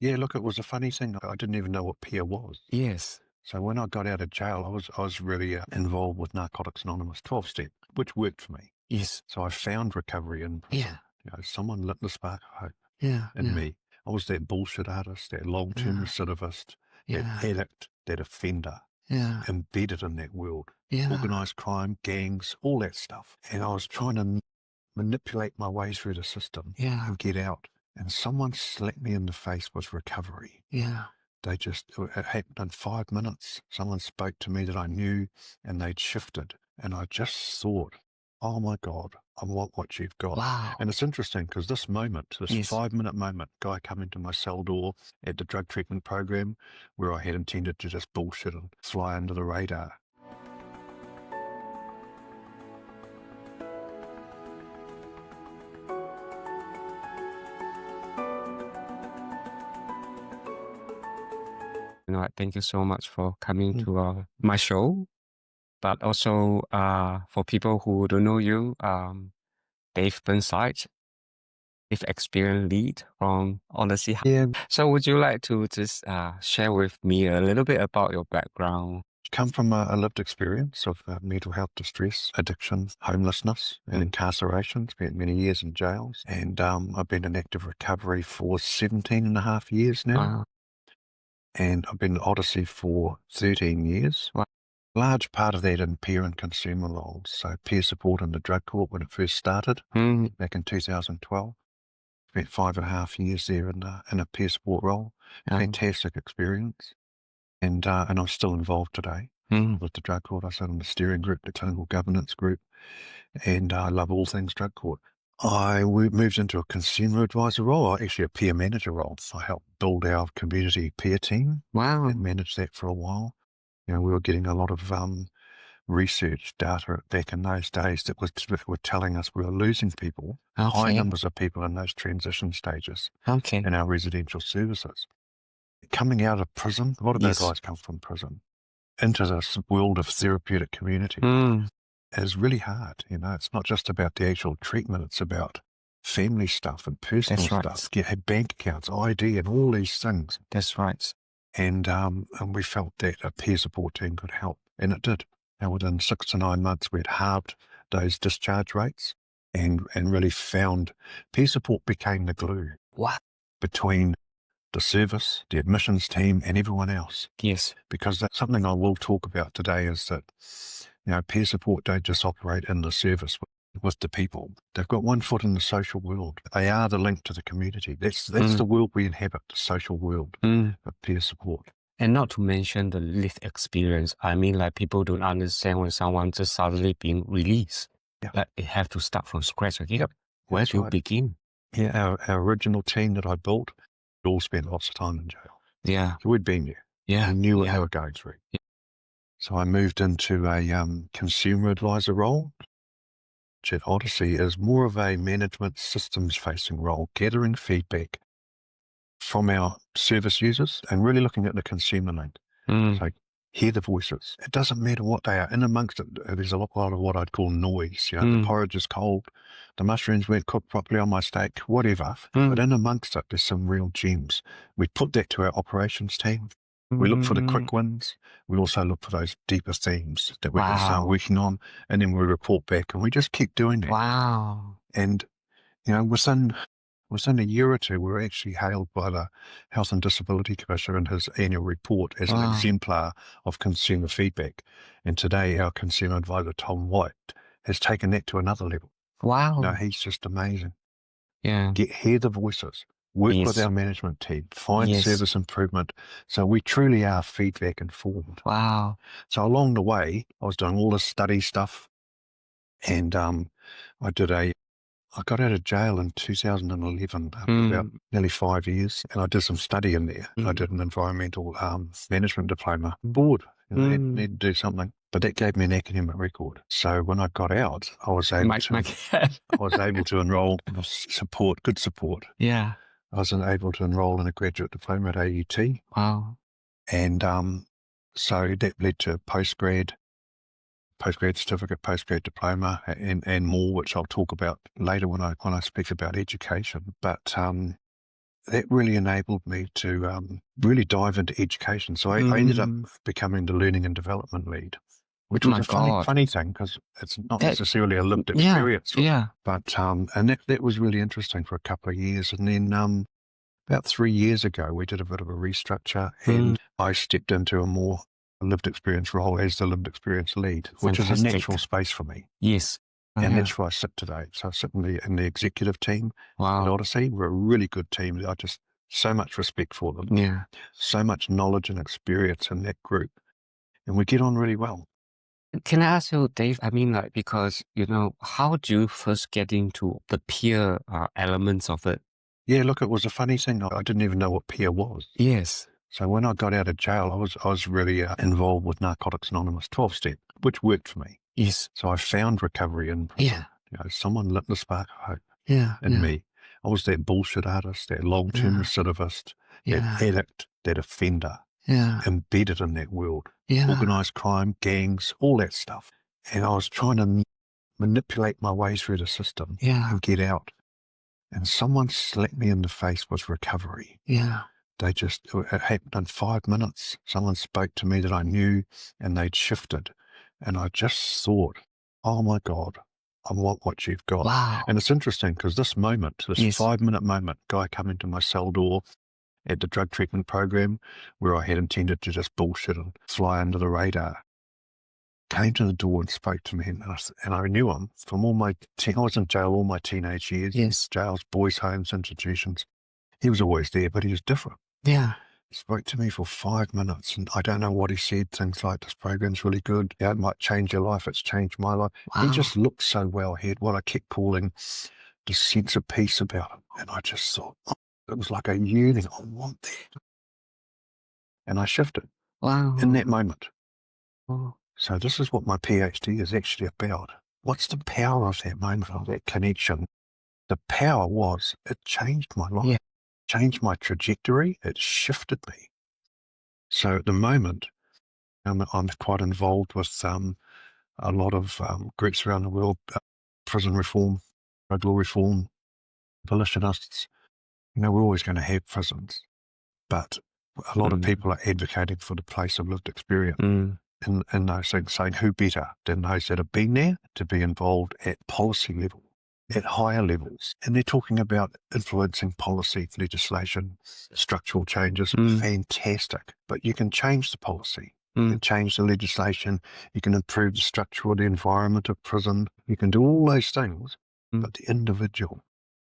Yeah, look, it was a funny thing. I didn't even know what peer was. Yes. So when I got out of jail, I was really involved with Narcotics Anonymous 12-step, which worked for me. Yes. So I found recovery in Yeah. prison. You know, someone lit the spark of hope Yeah. in Yeah. me. I was that bullshit artist, that long-term Yeah. recidivist, that Yeah. addict, that offender, Yeah. embedded in that world. Yeah. Organized crime, gangs, all that stuff. And I was trying to manipulate my way through the system Yeah. and get out. And someone slapped me in the face with recovery. Yeah. It happened in 5 minutes. Someone spoke to me that I knew and they'd shifted. And I just thought, oh my God, I want what you've got. Wow. And it's interesting because this moment, this Yes. 5 minute moment, guy coming to my cell door at the drug treatment program where I had intended to just bullshit and fly under the radar. Thank you so much for coming Mm. to my show. But also, for people who don't know you, Dave Burnside, if experienced lead from Odyssey. Yeah, So would you like to just share with me a little bit about your background? come from a lived experience of mental health distress, addiction, homelessness, and incarceration. Spent many years in jails. And I've been in active recovery for 17 and a half years now. Wow. And I've been at Odyssey for 13 years. Wow. Large part of that in peer and consumer roles. So peer support in the drug court when it first started Mm, back in 2012. Spent 5.5 years there in a peer support role. um, Fantastic experience. And I'm still involved today mm, with the drug court. I sit on the steering group, the clinical governance group, and I love all things drug court. Moved into a consumer advisor role, or actually a peer manager role. I helped build our community peer team wow. and managed that for a while. You know, we were getting a lot of research data back in those days that were telling us we were losing people, high Okay. numbers of people in those transition stages Okay. in our residential services. Coming out of prison, a lot of our Yes. guys come from prison, into this world of therapeutic community Mm, is really hard. You know, it's not just about the actual treatment, it's about family stuff and personal that's stuff, right. get bank accounts, ID, and all these things. That's right. And we felt that a peer support team could help, and it did. And within 6 to 9 months, we'd halved those discharge rates and really found peer support became the glue Wow. between the service, the admissions team, and everyone else. Yes. Because that's something I will talk about today is that, you know, peer support don't just operate in the service with the people. They've got one foot in the social world. They are the link to the community. That's the Mm, world we inhabit, the social world mm. of peer support. And not to mention the lived experience. I mean, like people don't understand when someone just suddenly being released. Yeah, Like they have to start from scratch again. yep, Where that's do you right. begin? Yeah, our original team that I built, we all spent lots of time in jail. Yeah. So we'd been there. Yeah. We knew what they Yeah. were going through. So I moved into a consumer advisor role. Which at Odyssey is more of a management systems facing role, gathering feedback from our service users and really looking at the consumer link. Mm, So hear the voices. It doesn't matter what they are. In amongst it, there's a lot of what I'd call noise. You know, the mm, porridge is cold, the mushrooms weren't cooked properly on my steak, whatever. But mm, in amongst it, there's some real gems. We put that to our operations team. We look for the mm. quick wins. We also look for those deeper themes that we can start Wow. working on, and then we report back, and we just keep doing that. Wow. And you know, within a year or two, we were actually hailed by the Health and Disability Commissioner in his annual report as an Wow. exemplar of consumer feedback. And today, our consumer advisor, Tom White, has taken that to another level. No, Wow. he's just amazing. Yeah. Hear the voices, work with Yes. our management team, find Yes. service improvement. So we truly are feedback informed. Wow. So along the way, I was doing all this study stuff, and I did a I got out of jail in 2011 after about Mm, nearly 5 years, and I did some study in there. I mm, did an environmental management diploma. Bored, you know, mm. need to do something. But that gave me an academic record. So when I got out, My cat. I was able to enroll good support. Yeah. I was able to enroll in a graduate diploma at AUT, Wow. and so that led to postgrad certificate, postgrad diploma, and more, which I'll talk about later when I speak about education. But that really enabled me to really dive into education. So I ended up becoming the learning and development lead, which was My a God. funny thing because it's not That- necessarily a lived yeah, experience. yeah. But and that was really interesting for a couple of years. And then about 3 years ago, we did a bit of a restructure, and I stepped into a more lived experience role as the lived experience lead, which is a Fantastic. natural space for me. Yes. And Yeah. that's where I sit today. So I sit in the executive team at Wow. Odyssey. We're a really good team. I just so much respect for them. Yeah. So much knowledge and experience in that group. And we get on really well. Can I ask you, Dave? I mean, like, because, how do you first get into the peer elements of it? Yeah, look, it was a funny thing. I didn't even know what peer was. Yes. So when I got out of jail, I was really involved with Narcotics Anonymous 12-step, which worked for me. Yes. So I found recovery in prison. Yeah. Someone lit the spark of hope Yeah. in me. I was that bullshit artist, that long-term recidivist, that addict, that offender, embedded in that world. Organised crime, gangs, all that stuff. And I was trying to manipulate my way through the system and get out. And someone slapped me in the face with recovery. Yeah. It happened in 5 minutes. Someone spoke to me that I knew and they'd shifted. And I just thought, oh my God, I want what you've got. Wow. And it's interesting because this moment, this 5-minute moment, guy coming to my cell door at the drug treatment program where I had intended to just bullshit and fly under the radar, came to the door and spoke to me, and I knew him from I was in jail all my teenage years. Yes. Jails, boys' homes, institutions. He was always there, but he was different. Yeah. He spoke to me for 5 minutes, and I don't know what he said. Things like, this program's really good. Yeah, it might change your life. It's changed my life. Wow. He just looked so well. He had what I kept calling the sense of peace about him. And I just thought, it was like a yearning. I want that. And I shifted in that moment. Oh. So this is what my PhD is actually about. What's the power of that moment, of that connection? The power was, it changed my life, changed my trajectory, it shifted me. So at the moment, I'm quite involved with a lot of groups around the world, prison reform, drug law reform, abolitionists. We're always going to have prisons, but a lot of people are advocating for the place of lived experience. In those things, saying who better than those that have been there to be involved at policy level, at higher levels. And they're talking about influencing policy, legislation, structural changes. Fantastic. But you can change the policy, you can change the legislation, you can improve the structure or the environment of prison. You can do all those things, but the individual,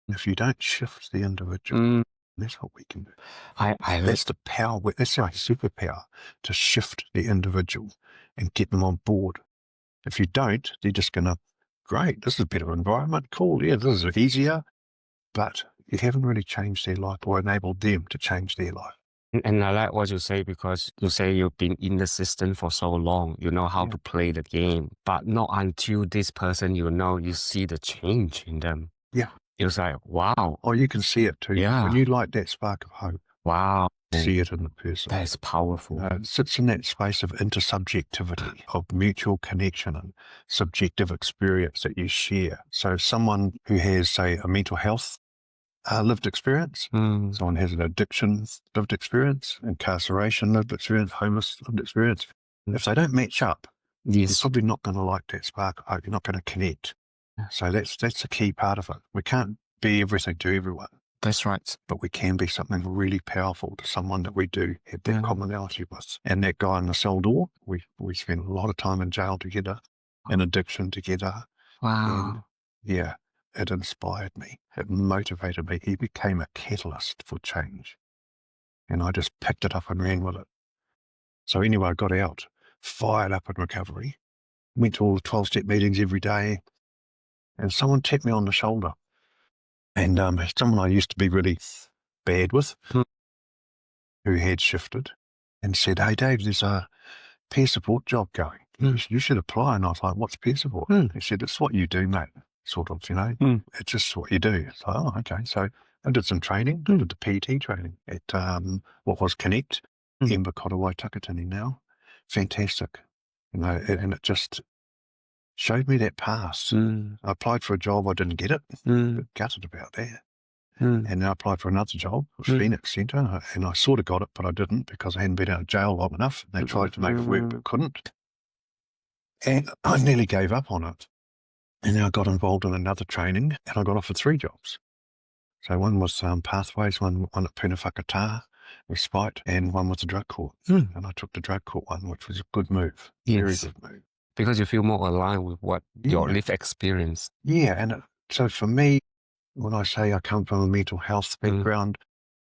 if you don't shift the individual, that's what we can do. That's the power. That's our superpower, to shift the individual and get them on board. If you don't, they're just going to, great, this is a better environment, cool, yeah, this is easier, but you haven't really changed their life or enabled them to change their life. And I like what you say, because you say you've been in the system for so long, you know how to play the game, but not until this person, you see the change in them. Yeah. It was like, wow. Oh, you can see it too. Yeah. When you light that spark of hope, wow. See it in the person. That's powerful. It sits in that space of intersubjectivity, of mutual connection and subjective experience that you share. So someone who has, say, a mental health lived experience, someone has an addiction lived experience, incarceration lived experience, homeless lived experience. If they don't match up, you're probably not going to like that spark of hope. You're not going to connect. So that's a key part of it. We can't be everything to everyone. That's right. But we can be something really powerful to someone that we do have that commonality with. And that guy in the cell door, we spent a lot of time in jail together, in addiction together. Wow. And it inspired me. It motivated me. He became a catalyst for change. And I just picked it up and ran with it. So anyway, I got out, fired up in recovery, went to all the 12-step meetings every day, and someone tapped me on the shoulder. And someone I used to be really bad with, who had shifted, and said, hey, Dave, there's a peer support job going. You should apply. And I was like, what's peer support? He said, it's what you do, mate, sort of, It's just what you do. It's like, oh, okay. So I did some training, did the PT training at what was Connect, Embakota Waitakitini now. Fantastic. And it just showed me that path. I applied for a job, I didn't get it. Gutted about that. Mm. And then I applied for another job, Phoenix Centre, and I sort of got it, but I didn't because I hadn't been out of jail long enough. They tried to make it work, but couldn't. And I nearly gave up on it. And then I got involved in another training, and I got offered 3 jobs. So one was Pathways, one at Punawhakatā, Respite, and one was the drug court. And I took the drug court one, which was a good move, very Yes. good move. Because you feel more aligned with what your lived experience. Yeah, and so for me, when I say I come from a mental health background,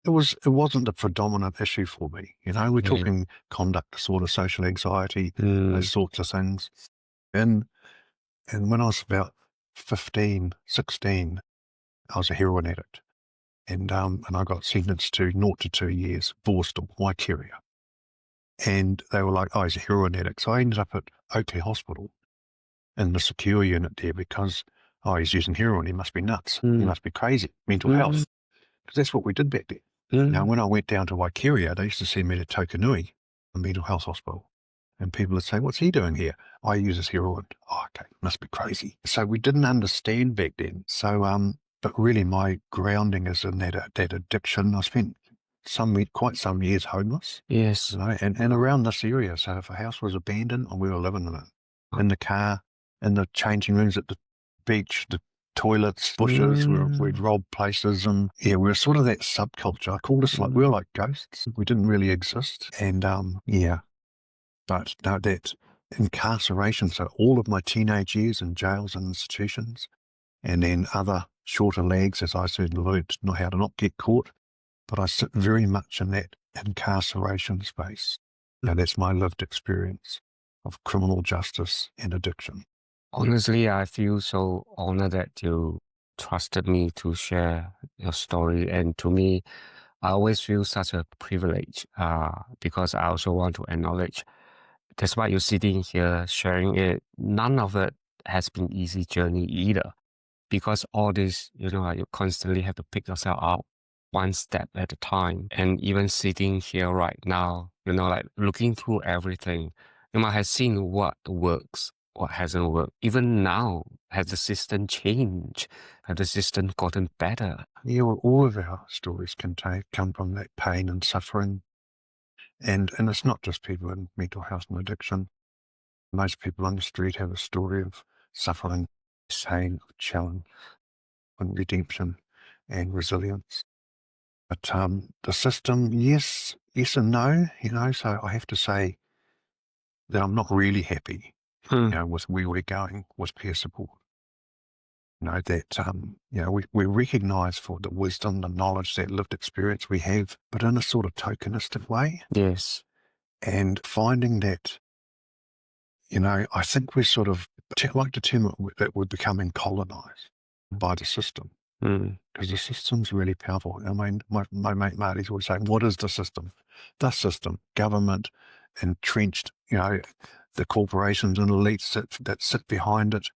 it wasn't the predominant issue for me. You know, we're talking conduct disorder, social anxiety, those sorts of things. And when I was about 15, 16, I was a heroin addict. And I got sentenced to 0 to 2 years, Borstal, Waikeria. And they were like, oh, he's a heroin addict. So I ended up at Oakley Hospital in the secure unit there because, oh, he's using heroin. He must be nuts. He must be crazy. Mental health. Because that's what we did back then. Now, when I went down to Waikeria, they used to send me to Tokanui, a mental health hospital. And people would say, what's he doing here? I uses heroin. Oh, okay, must be crazy. So we didn't understand back then. So, but really my grounding is in that addiction. I spent quite some years homeless. Yes. You know, and around this area. So if a house was abandoned, and we were living in it, in the car, in the changing rooms at the beach, the toilets, bushes, we'd rob places, and we were sort of that subculture. I called us we were like ghosts. We didn't really exist. And but no, that incarceration, so all of my teenage years in jails and institutions, and then other shorter legs, as I said, learned how to not get caught. But I sit very much in that incarceration space. Now, that's my lived experience of criminal justice and addiction. Honestly, I feel so honored that you trusted me to share your story. And to me, I always feel such a privilege because I also want to acknowledge, despite you sitting here sharing it, none of it has been easy journey either. Because all this, you constantly have to pick yourself up one step at a time. And even sitting here right now, like looking through everything, you might have seen what works, what hasn't worked. Even now, has the system changed? Has the system gotten better? Yeah, well, all of our stories come from that pain and suffering. And it's not just people in mental health and addiction. Most people on the street have a story of suffering, pain, challenge, and redemption and resilience. But the system, yes and no, so I have to say that I'm not really happy, with where we're going with peer support. That, we recognise for the wisdom, the knowledge, that lived experience we have, but in a sort of tokenistic way. Yes. And finding that, I think we're sort of, like the term that we're becoming colonised by the system. Because the system's really powerful. I mean, my mate Marty's always saying, what is the system? The system, government, entrenched, the corporations and elites that sit behind it,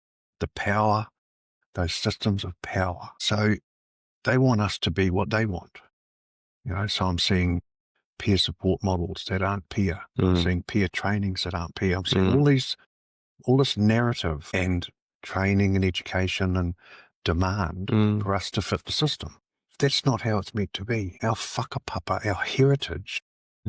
the power, those systems of power. So they want us to be what they want. So I'm seeing peer support models that aren't peer. I'm seeing peer trainings that aren't peer. I'm seeing all this narrative and training and education and demand for us to fit the system. That's not how it's meant to be. Our whakapapa, our heritage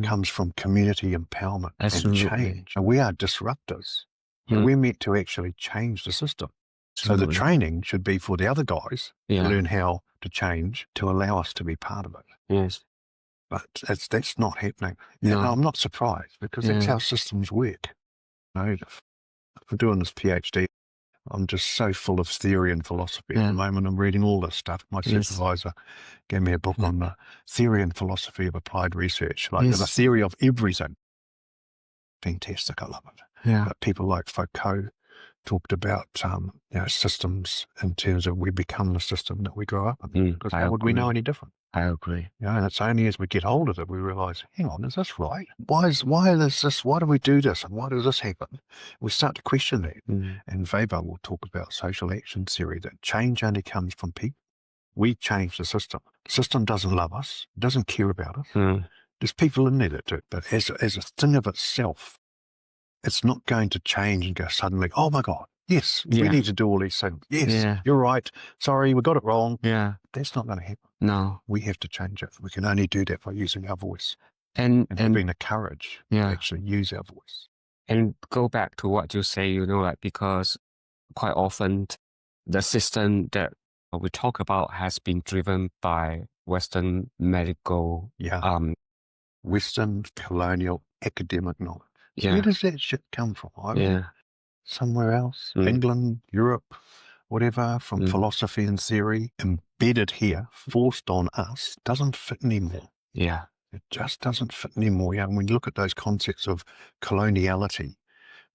comes from community empowerment and change. And we are disruptors. We're meant to actually change the system. So the training should be for the other guys to learn how to change to allow us to be part of it. Yes. But that's not happening. No. And I'm not surprised because that's how systems work. If I'm doing this PhD, I'm just so full of theory and philosophy at the moment. I'm reading all this stuff. My supervisor gave me a book on the theory and philosophy of applied research, like the theory of everything. Fantastic, I love it. Yeah. But people like Foucault talked about systems in terms of we become the system that we grow up in. Because how would we know any different? I agree. And it's only as we get older that we realise, hang on, is this right? Why is this? Why do we do this? And why does this happen? We start to question that. And Weber will talk about social action theory, that change only comes from people. We change the system. The system doesn't love us, doesn't care about us. There's people in there that do it, but as a thing of itself, it's not going to change and go suddenly, oh my God, Yes, we Yeah. need to do all these things. Yes, Yeah. you're right. Sorry, we got it wrong. Yeah. That's not going to happen. No. We have to change it. We can only do that by using our voice And and having the courage to yeah. actually use our voice. And go back to what you say, like, because quite often the system that we talk about has been driven by Western medical, Yeah. Western colonial academic knowledge. Where yeah, does that shit come from? yeah, Somewhere else? Mm. England, Europe, whatever, from philosophy and theory, embedded here, forced on us, doesn't fit anymore. yeah, It just doesn't fit anymore. Yeah, and when you look at those concepts of coloniality,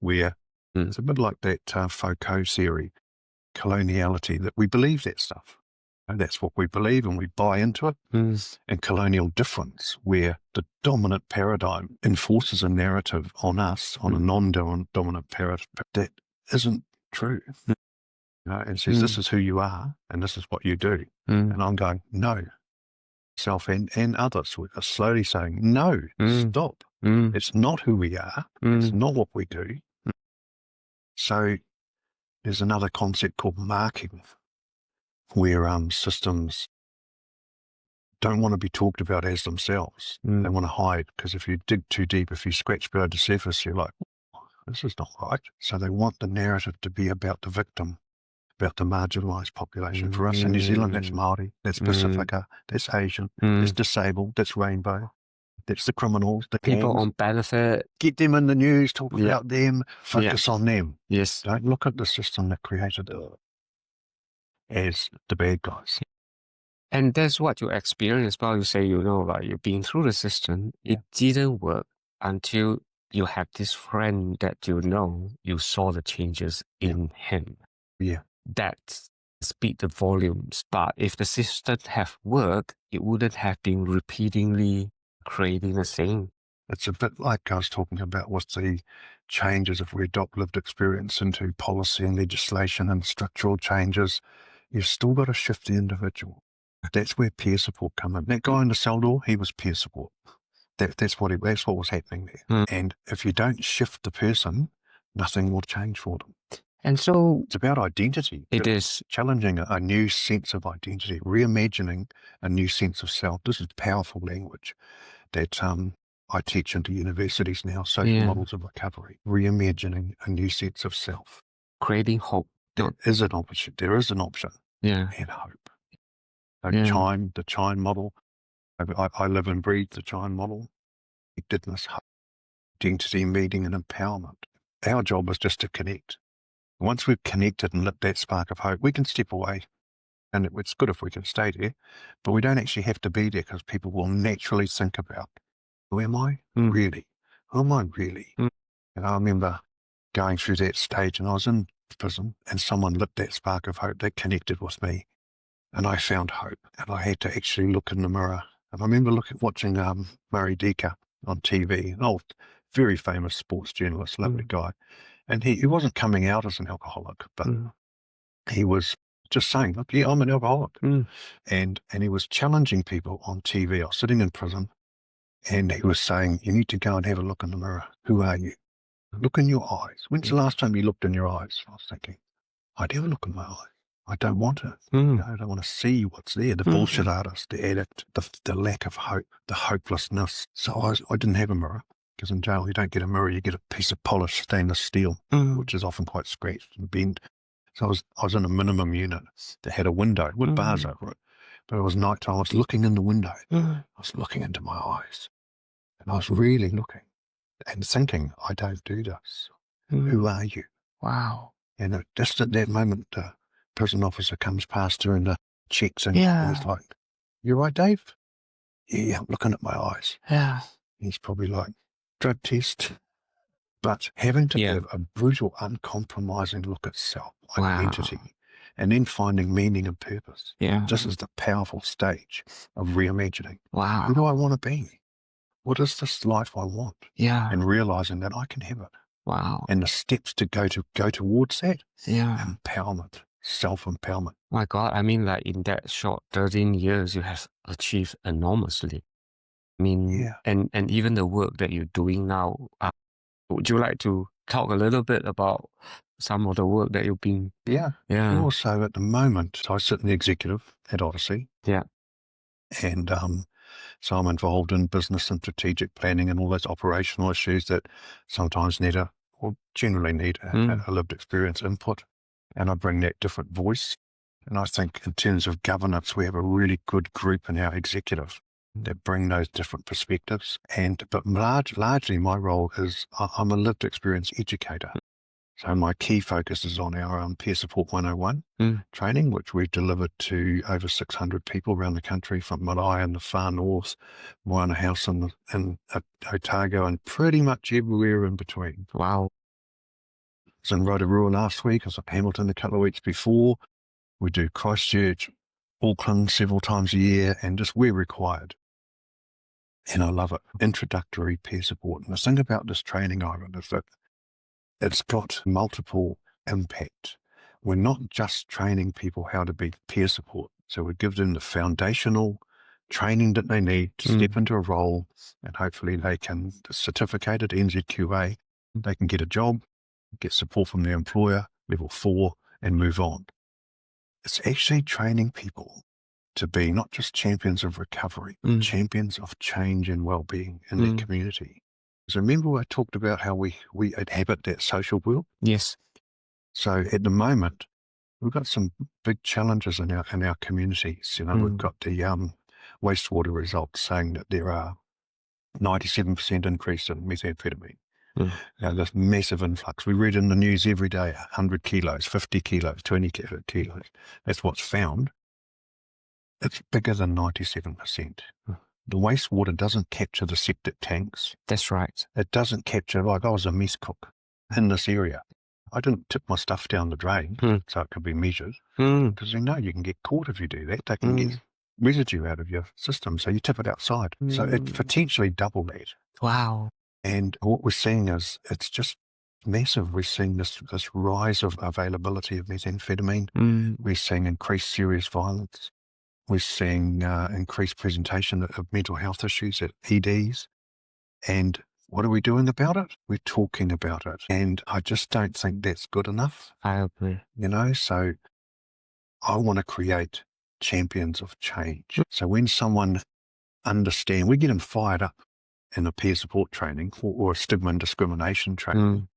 where it's a bit like that Foucault theory, coloniality, that we believe that stuff. And that's what we believe and we buy into it. And colonial difference, where the dominant paradigm enforces a narrative on us, on a non-dominant paradigm, that isn't true. And says, this is who you are and this is what you do. And I'm going, no. Self and others are slowly saying, no, stop. It's not who we are. It's not what we do. So there's another concept called marking, where systems don't want to be talked about as themselves. They want to hide, because if you dig too deep, if you scratch below the surface, you're like, this is not right. So they want the narrative to be about the victim, about the marginalised population. For us in New Zealand, that's Māori, that's Pacifica, that's Asian, that's disabled, that's rainbow, that's the criminals, the people gangs. on benefit. Get them in the news, talk about them, focus on them. Yes. Don't look at the system that created it as the bad guys. And that's what you experienced. Well, you say, like, you've been through the system. It didn't work until you had this friend that you saw the changes in him. Yeah. That speak the volumes. But if the system have worked, it wouldn't have been repeatedly creating the same. It's a bit like I was talking about with the changes, if we adopt lived experience into policy and legislation and structural changes, you've still got to shift the individual. That's where peer support come in. That guy in the cell door, he was peer support. That's what was happening there. And if you don't shift the person, nothing will change for them. And so it's about identity. It is challenging a new sense of identity, reimagining a new sense of self. This is powerful language that I teach into universities now, social models of recovery, reimagining a new sense of self. Creating hope. There is an option. There is an option. Yeah. And hope. The Chime model. I live and breathe the Chime model. Connectedness, hope, identity, meaning, and empowerment. Our job is just to connect. Once we've connected and lit that spark of hope, we can step away. And it's good if we can stay there, but we don't actually have to be there, because people will naturally think about, who am I really? Who am I really? And I remember going through that stage, and I was in prison, and someone lit that spark of hope. They connected with me, and I found hope, and I had to actually look in the mirror. And I remember watching Murray Decker on TV, an old, very famous sports journalist, lovely guy. And he wasn't coming out as an alcoholic, but he was just saying, look, yeah, I'm an alcoholic. And he was challenging people on TV. I was sitting in prison, and he was saying, you need to go and have a look in the mirror. Who are you? Look in your eyes. When's the last time you looked in your eyes? I was thinking, I never look in my eyes. I don't want it. I don't want to see what's there. The bullshit artist, the addict, the lack of hope, the hopelessness. So I didn't have a mirror, because in jail you don't get a mirror, you get a piece of polished stainless steel, which is often quite scratched and bent. So I was in a minimum unit that had a window with bars over it, but it was night time. I was looking in the window. I was looking into my eyes, and I was really looking and thinking, I don't do this. Who are you? Wow. And just at that moment, the prison officer comes past her and checks, and he's like, you right, Dave? Yeah, I'm looking at my eyes. Yeah. He's probably like, drug test. But having to have a brutal, uncompromising look at self, identity, and then finding meaning and purpose. This is the powerful stage of reimagining. Wow. Who do I want to be? What is this life I want? And realizing that I can have it. Wow. And the steps to go towards that. Yeah. Empowerment, self-empowerment. My God, I mean, like, in that short 13 years, you have achieved enormously. I mean, and even the work that you're doing now, would you like to talk a little bit about some of the work that you've been. Yeah. Yeah. Sure. So at the moment, I sit in the executive at Odyssey. Yeah. And so I'm involved in business and strategic planning and all those operational issues that sometimes need or generally need a lived experience input. And I bring that different voice. And I think in terms of governance, we have a really good group in our executive that bring those different perspectives. But largely my role is I'm a lived experience educator. So my key focus is on our Peer Support 101 training, which we've delivered to over 600 people around the country, from Marae in the far north, Moana House in Otago, and pretty much everywhere in between. Wow. I was in Rotorua last week. I was at Hamilton a couple of weeks before. We do Christchurch, Auckland several times a year, and just where required. And I love it. Introductory peer support. And the thing about this training, Ivan, is that it's got multiple impact. We're not just training people how to be peer support. So we give them the foundational training that they need to step into a role, and hopefully they can, certificated NZQA, they can get a job, get support from their employer, level 4, and move on. It's actually training people to be not just champions of recovery, champions of change and well-being in their community. So remember I talked about how we inhabit that social world? Yes. So at the moment, we've got some big challenges in our communities. You know, we've got the wastewater results saying that there are 97% increase in methamphetamine. You know, this massive influx. We read in the news every day, 100 kilos, 50 kilos, 20 kilos. That's what's found. It's bigger than 97%. The wastewater doesn't capture the septic tanks. That's right. It doesn't capture, like I was a mess cook in this area. I didn't tip my stuff down the drain so it could be measured, because you know you can get caught if you do that. They can get residue out of your system, so you tip it outside. So it potentially double that. Wow. And what we're seeing is it's just massive. We're seeing this rise of availability of methamphetamine. We're seeing increased serious violence. We're seeing increased presentation of mental health issues at EDs. And what are we doing about it? We're talking about it. And I just don't think that's good enough. I agree. You know, so I want to create champions of change. So when someone understands, we get them fired up in a peer support training or stigma and discrimination training.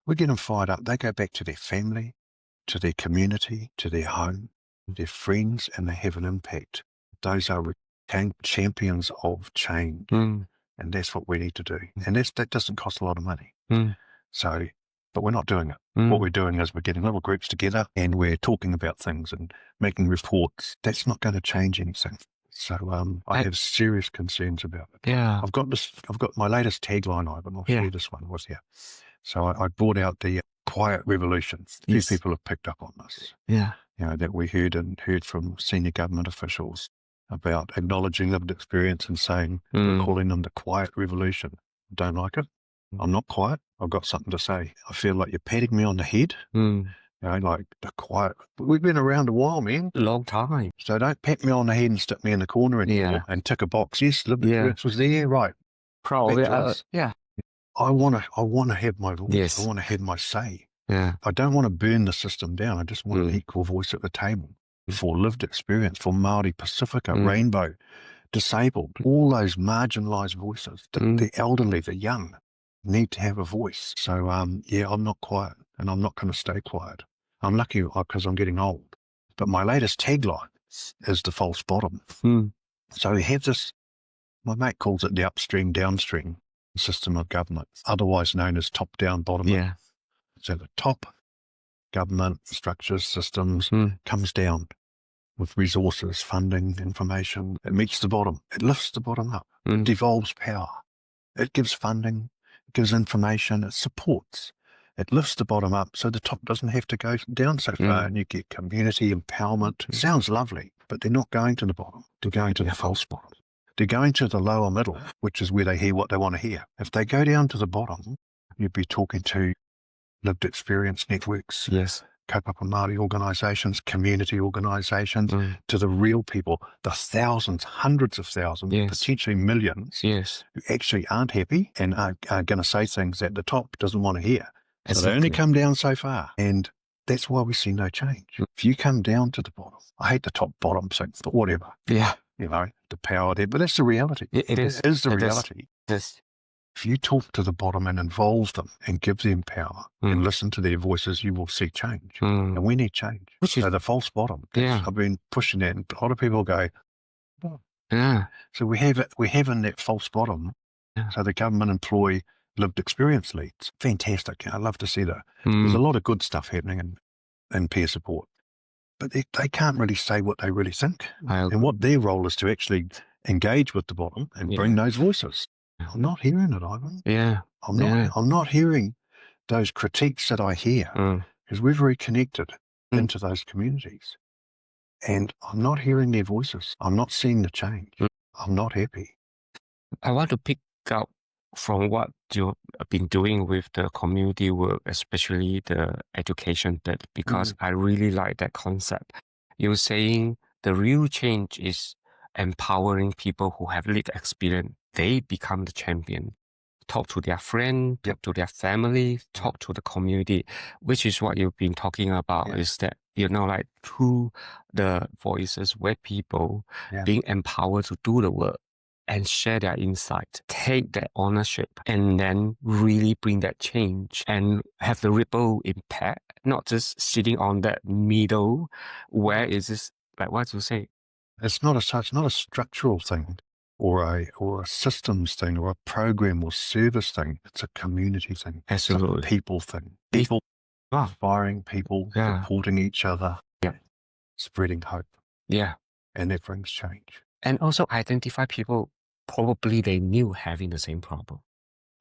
We get them fired up. They go back to their family, to their community, to their home, their friends, and they have an impact. Those are champions of change. And that's what we need to do. And that doesn't cost a lot of money. So, but we're not doing it. What we're doing is we're getting little groups together and we're talking about things and making reports. That's not going to change anything. So I have serious concerns about it. Yeah. I've got my latest tagline, Ivan. I'll share this one with you. So I brought out the quiet revolution. A few people have picked up on this. Yeah. You know, that we heard from senior government officials about acknowledging lived experience and saying, we're calling them the quiet revolution. Don't like it. I'm not quiet. I've got something to say. I feel like you're patting me on the head. You know, like the quiet. We've been around a while, man. Long time. So don't pat me on the head and stick me in the corner anymore and tick a box. Yes, lived experience was there, right? Probably. Yeah. I want to have my voice. Yes. I want to have my say. Yeah. I don't want to burn the system down. I just want an equal voice at the table for lived experience, for Māori, Pacifica, Rainbow, disabled, all those marginalised voices. The elderly, the young need to have a voice. So, I'm not quiet, and I'm not going to stay quiet. I'm lucky because I'm getting old. But my latest tagline is the false bottom. So we have this, my mate calls it the upstream, downstream system of government, otherwise known as top-down, bottom-up. Yeah. So the top government structures, systems comes down with resources, funding, information. It meets the bottom. It lifts the bottom up. It devolves power. It gives funding. It gives information. It supports. It lifts the bottom up so the top doesn't have to go down so far, and you get community empowerment. It sounds lovely, but they're not going to the bottom. They're going to the false bottom. They're going to the lower middle, which is where they hear what they want to hear. If they go down to the bottom, you'd be talking to lived experience networks, kaupapa Māori organisations, community organisations, to the real people, the thousands, hundreds of thousands, potentially millions, who actually aren't happy and are going to say things that the top doesn't want to hear. So they only Exactly. come down so far. And that's why we see no change. If you come down to the bottom, I hate the top bottom thing, but whatever. Yeah, You know, the power there. But that's the reality. it is. It is the It is. reality. This. If you talk to the bottom and involve them and give them power and listen to their voices, you will see change. And we need change. Which is, So the false bottom, yeah. I've been pushing that, and a lot of people go, oh. Yeah. So we have in that false bottom. Yeah. So the government employ lived experience leads. Fantastic. I love to see that. There's a lot of good stuff happening in peer support. But they can't really say what they really think. And what their role is to actually engage with the bottom and bring those voices. I'm not hearing it, Ivan. Yeah. I'm not hearing those critiques that I hear because we're very connected into those communities. And I'm not hearing their voices. I'm not seeing the change. I'm not happy. I want to pick up from what you've been doing with the community work, especially the education bit, because I really like that concept. You're saying the real change is empowering people who have lived experience. They become the champion. Talk to their friend, talk to their family, talk to the community, which is what you've been talking about, is that, like through the voices where people being empowered to do the work and share their insight, take that ownership, and then really bring that change and have the ripple impact, not just sitting on that middle where is this, like what you say? It's not a structural thing or a systems thing or a program or service thing. It's a community thing. Absolutely. It's a people thing. People inspiring people, supporting each other, spreading hope. Yeah. And that brings change. And also identify people probably they knew having the same problem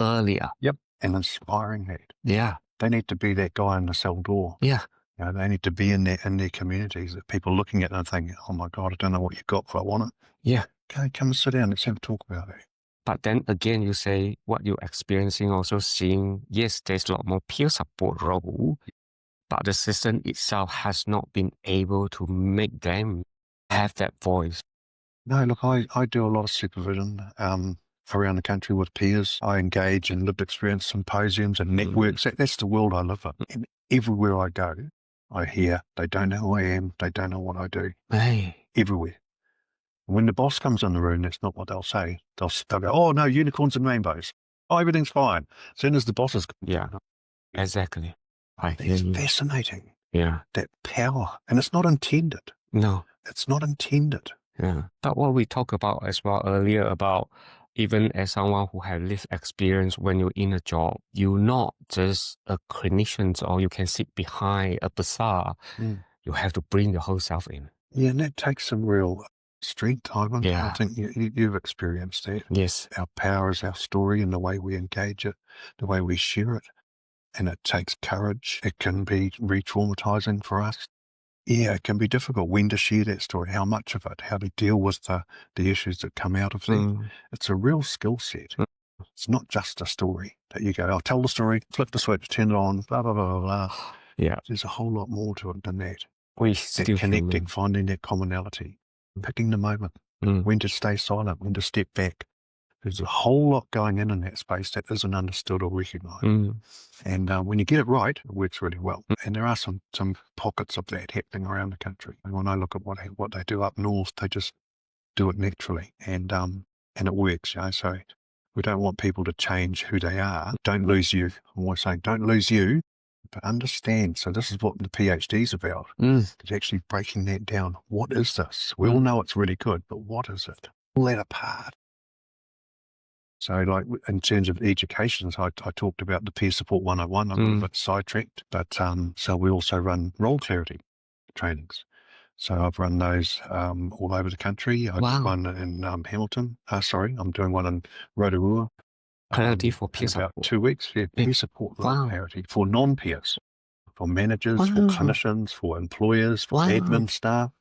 earlier. Yep. And inspiring that. Yeah. They need to be that guy in the cell door. Yeah. You know, they need to be in their communities that people looking at them and thinking, oh my God, I don't know what you've got, but I want it. Yeah. Okay, come and sit down. Let's have a talk about it. But then again, you say what you're experiencing, also seeing, yes, there's a lot more peer support role, but the system itself has not been able to make them have that voice. No, look, I do a lot of supervision around the country with peers. I engage in lived experience symposiums and networks. That's the world I live in. And everywhere I go, I hear they don't know who I am. They don't know what I do. Hey. Everywhere. And when the boss comes in the room, that's not what they'll say. They'll go, oh, no, unicorns and rainbows. Oh, everything's fine. As soon as the boss is exactly. It's fascinating. Yeah. That power. And it's not intended. No. It's not intended. Yeah. But what we talked about as well earlier about even as someone who has lived experience when you're in a job, you're not just a clinician or you can sit behind a bazaar. You have to bring your whole self in. Yeah, and that takes some real strength, Ivan. I think you've experienced that. Yes. Our power is our story and the way we engage it, the way we share it. And it takes courage. It can be re-traumatizing for us. Yeah, it can be difficult when to share that story, how much of it, how to deal with the issues that come out of that. It's a real skill set. It's not just a story that you go, I'll tell the story, flip the switch, turn it on, blah, blah, blah, blah. Yeah. There's a whole lot more to it than that. That connecting, finding that commonality, picking the moment, when to stay silent, when to step back. There's a whole lot going in that space that isn't understood or recognised. And when you get it right, it works really well. And there are some pockets of that happening around the country. And when I look at what they do up north, they just do it naturally. And it works. You know? So we don't want people to change who they are. Don't lose you. I'm always saying, don't lose you, but understand. So this is what the PhD is about. It's actually breaking that down. What is this? We all know it's really good, but what is it? Pull that apart. So like in terms of education, I talked about the Peer Support 101. I got a bit sidetracked, but so we also run role clarity trainings. So I've run those all over the country. I did one in Hamilton. I'm doing one in Rotorua. Clarity for peer support. About 2 weeks. Yeah, peer support clarity for non-peers, for managers, for clinicians, for employers, for admin staff.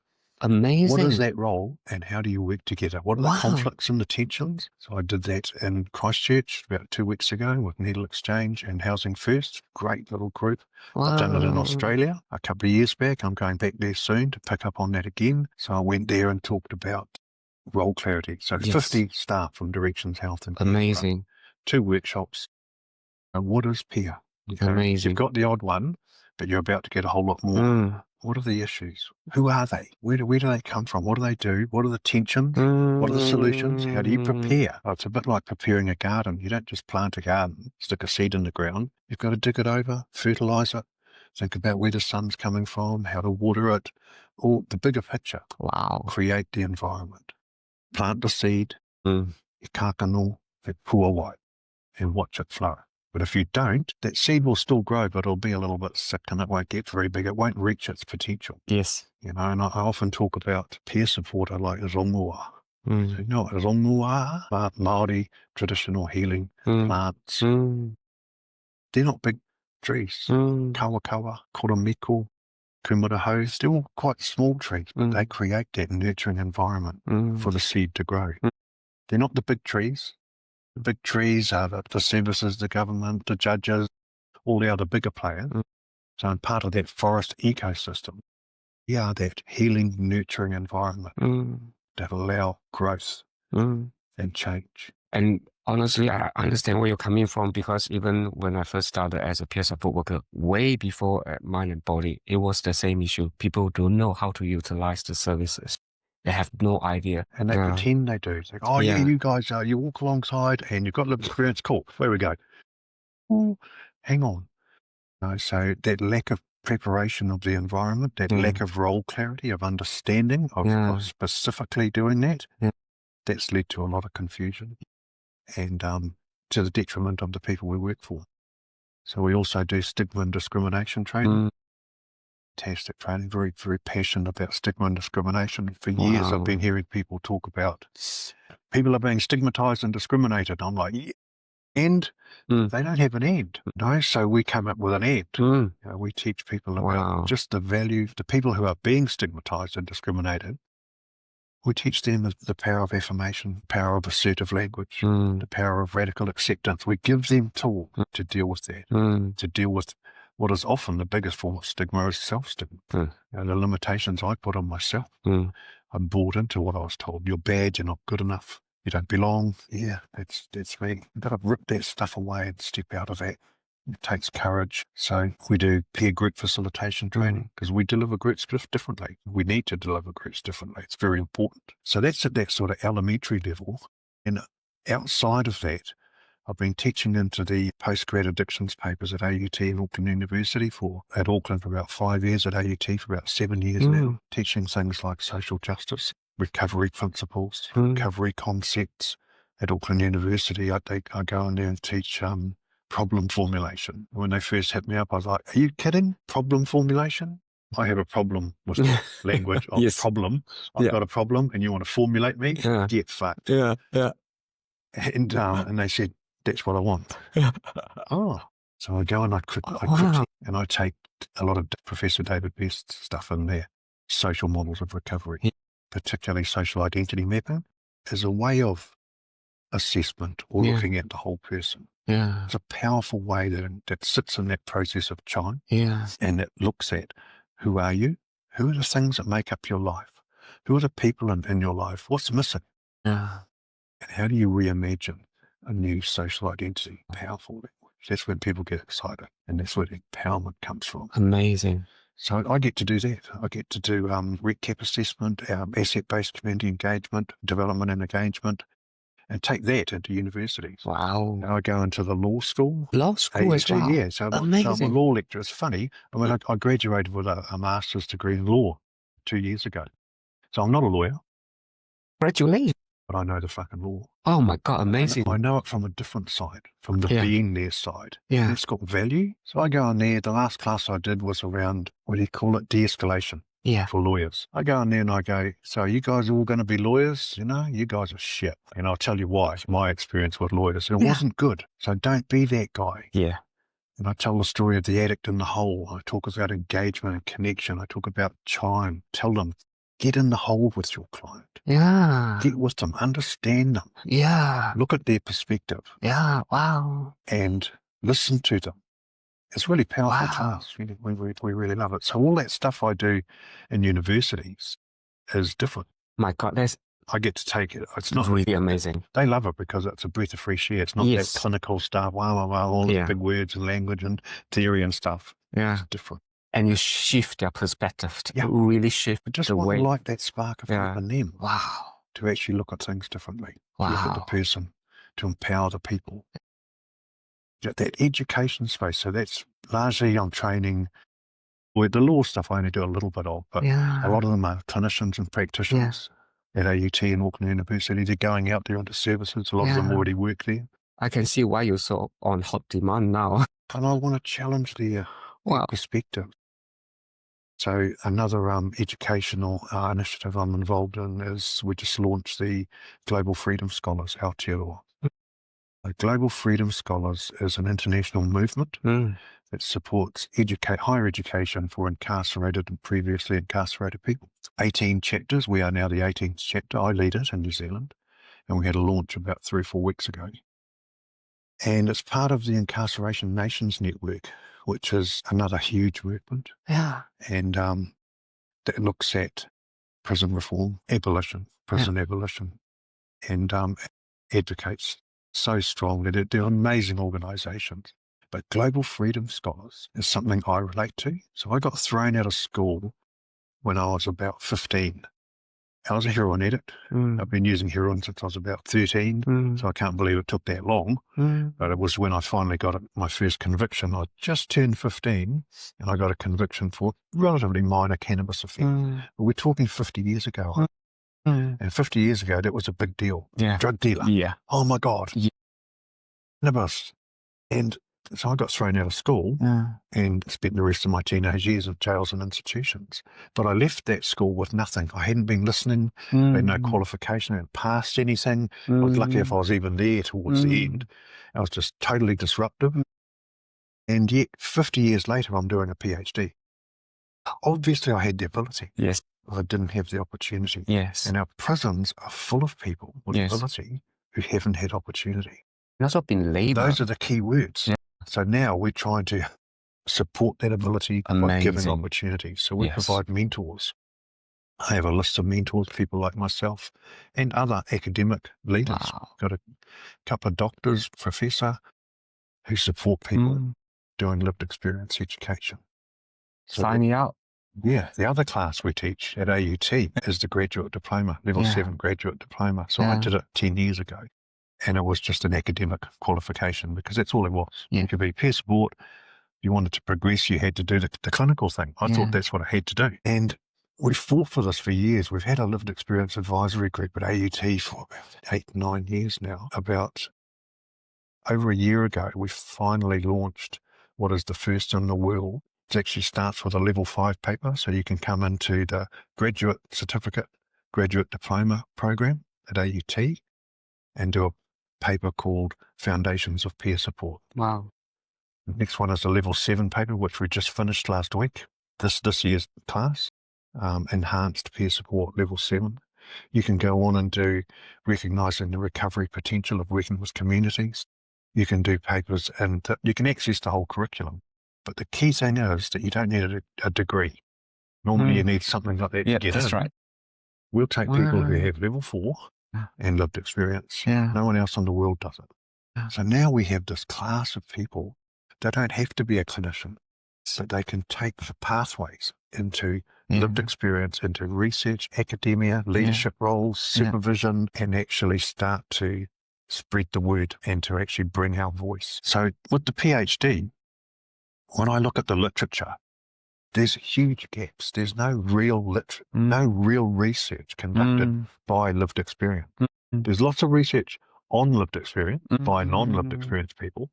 Amazing. What is that role and how do you work together? What are the conflicts and the tensions? So I did that in Christchurch about 2 weeks ago with Needle Exchange and Housing First. Great little group. I've done it in Australia a couple of years back. I'm going back there soon to pick up on that again. So I went there and talked about role clarity. So 50 staff from Directions Health and Amazing. 2 workshops. And what is peer? Okay? So Amazing. you've got the odd one, but you're about to get a whole lot more. Mm. What are the issues? Who are they? Where do they come from? What do they do? What are the tensions? What are the solutions? How do you prepare? Oh, it's a bit like preparing a garden. You don't just plant a garden, stick a seed in the ground. You've got to dig it over, fertilize it, think about where the sun's coming from, how to water it, or the bigger picture. Wow. Create the environment. Plant the seed, Mm. e kākano, e puawai, and watch it flow. But if you don't, that seed will still grow, but it'll be a little bit sick and it won't get very big. It won't reach its potential. Yes. You know, and I often talk about peer support. I like rongoa. Mm. So, you know, rongoa, Māori traditional healing plants. Mm. They're not big trees. Mm. Kawakawa, koramiko, kumaraho, they're all quite small trees, but they create that nurturing environment for the seed to grow. They're not the big trees. The big trees are the services, the government, the judges, all the other bigger players. So in part of that forest ecosystem, we are that healing, nurturing environment that allow growth and change. And honestly, I understand where you're coming from, because even when I first started as a peer support worker, way before at Mind and Body, it was the same issue. People don't know how to utilize the services. They have no idea. And they pretend they do. It's like, oh, yeah, you guys, you walk alongside and you've got lived experience. Cool. Where we go? Oh, hang on. No, so that lack of preparation of the environment, that lack of role clarity, of understanding of specifically doing that, that's led to a lot of confusion and to the detriment of the people we work for. So we also do stigma and discrimination training. Fantastic training, very, very passionate about stigma and discrimination. For years I've been hearing people talk about people are being stigmatized and discriminated. I'm like, yeah. And they don't have an end. No, so we come up with an end. You know, we teach people about just the value, the people who are being stigmatized and discriminated. We teach them the power of affirmation, power of assertive language, the power of radical acceptance. We give them tools to deal with that, to deal with what is often the biggest form of stigma is self-stigma. You know, the limitations I put on myself. I'm bought into what I was told. You're bad, you're not good enough, you don't belong. Yeah, that's me. I've got to rip that stuff away and step out of that. It takes courage. So we do peer group facilitation training because we deliver groups differently. We need to deliver groups differently. It's very important. So that's at that sort of elementary level. And outside of that, I've been teaching into the postgrad addictions papers at AUT and Auckland University at Auckland for about 5 years, at AUT for about 7 years now, teaching things like social justice, recovery principles, recovery concepts. At Auckland University, I go in there and teach problem formulation. When they first hit me up, I was like, are you kidding? Problem formulation? I have a problem with the language of problem. I've got a problem and you want to formulate me? Get fucked. And they said, that's what I want. So I go and I critique and I take a lot of Professor David Best's stuff in there. Social models of recovery, particularly social identity mapping, is a way of assessment or looking at the whole person. It's a powerful way that sits in that process of time and it looks at who are you? Who are the things that make up your life? Who are the people in your life? What's missing? And how do you reimagine a new social identity? Powerful language. That's when people get excited and that's where the empowerment comes from. Amazing. So I get to do that. I get to do RECAP assessment, asset-based community engagement, development and engagement, and take that into universities. Wow. Now I go into the law school. Law school as well? Yeah, so I'm a law lecturer. It's funny. I mean, I graduated with a master's degree in law 2 years ago. So I'm not a lawyer. Congratulations. But I know the fucking law. Oh my God, amazing. I know it from a different side, from the being there side. Yeah. It's got value. So I go in there. The last class I did was around, what do you call it, de-escalation. For lawyers. I go in there and I go, so you guys are all going to be lawyers? You know, you guys are shit. And I'll tell you why. It's my experience with lawyers. And it wasn't good. So don't be that guy. And I tell the story of the addict in the hole. I talk about engagement and connection. I talk about chime. Tell them, get in the hole with your client. Get with them. Understand them. Look at their perspective. Wow. And listen to them. It's really powerful class. We really love it. So all that stuff I do in universities is different. My God, I get to take it. It's not really amazing. They love it because it's a breath of fresh air. It's not that Yes. clinical stuff, all the big words and language and theory and stuff. Yeah. It's different. And you shift their perspective. Yeah. Really shift I just the want way. to light that spark of hope in them. Wow. To actually look at things differently. Wow. Look at the person. To empower the people. That education space. So that's largely I'm training. Well, the law stuff I only do a little bit of, but a lot of them are clinicians and practitioners at AUT and Auckland University. They're going out there into services. A lot of them already work there. I can see why you're so on hot demand now. And I want to challenge their perspective. So another educational initiative I'm involved in is we just launched the Global Freedom Scholars, Aotearoa. Global Freedom Scholars is an international movement that supports higher education for incarcerated and previously incarcerated people. 18 chapters. We are now the 18th chapter. I lead it in New Zealand, and we had a launch about 3 or 4 weeks ago. And it's part of the Incarceration Nations Network, which is another huge movement. Yeah. And that looks at prison reform, prison abolition, and advocates so strongly. They're amazing organisations. But Global Freedom Scholars is something I relate to. So I got thrown out of school when I was about 15. I was a heroin addict. I've been using heroin since I was about 13, so I can't believe it took that long. But it was when I finally got my first conviction. I just turned 15, and I got a conviction for a relatively minor cannabis offence. But we're talking 50 years ago. And 50 years ago, that was a big deal. Drug dealer. Oh, my God. Cannabis. And so I got thrown out of school and spent the rest of my teenage years in jails and institutions. But I left that school with nothing. I hadn't been listening. I had no qualification. I hadn't passed anything. I was lucky if I was even there towards the end. I was just totally disruptive. And yet, 50 years later, I'm doing a PhD. Obviously, I had the ability. Yes. I didn't have the opportunity. Yes. And our prisons are full of people with ability who haven't had opportunity. And also been laboured. Those are the key words. So now we're trying to support that ability by giving opportunities. So we provide mentors. I have a list of mentors, people like myself and other academic leaders. Got a couple of doctors, professor, who support people doing lived experience education. So sign me out. Yeah, the other class we teach at AUT is the graduate diploma, level 7 graduate diploma. So I did it 10 years ago. And it was just an academic qualification because that's all it was. You could be peer support. If you wanted to progress, you had to do the clinical thing. I thought that's what I had to do. And we fought for this for years. We've had a lived experience advisory group at AUT for about 8-9 years now. About over a year ago, we finally launched what is the first in the world. It actually starts with a level 5 paper. So you can come into the graduate certificate, graduate diploma program at AUT and do a paper called Foundations of Peer Support. Wow. The next one is a level 7 paper, which we just finished last week. This year's class, Enhanced Peer Support, level 7. You can go on and do Recognising the Recovery Potential of Working with Communities. You can do papers and you can access the whole curriculum. But the key thing is that you don't need a degree. Normally you need something like that to get in. Right. We'll take people who have level 4 and lived experience. No one else in the world does it. So now we have this class of people that don't have to be a clinician, but they can take the pathways into lived experience, into research, academia, leadership roles, supervision, and actually start to spread the word and to actually bring our voice. So with the PhD, when I look at the literature, there's huge gaps. There's no real research conducted by lived experience. There's lots of research on lived experience by non-lived experience people,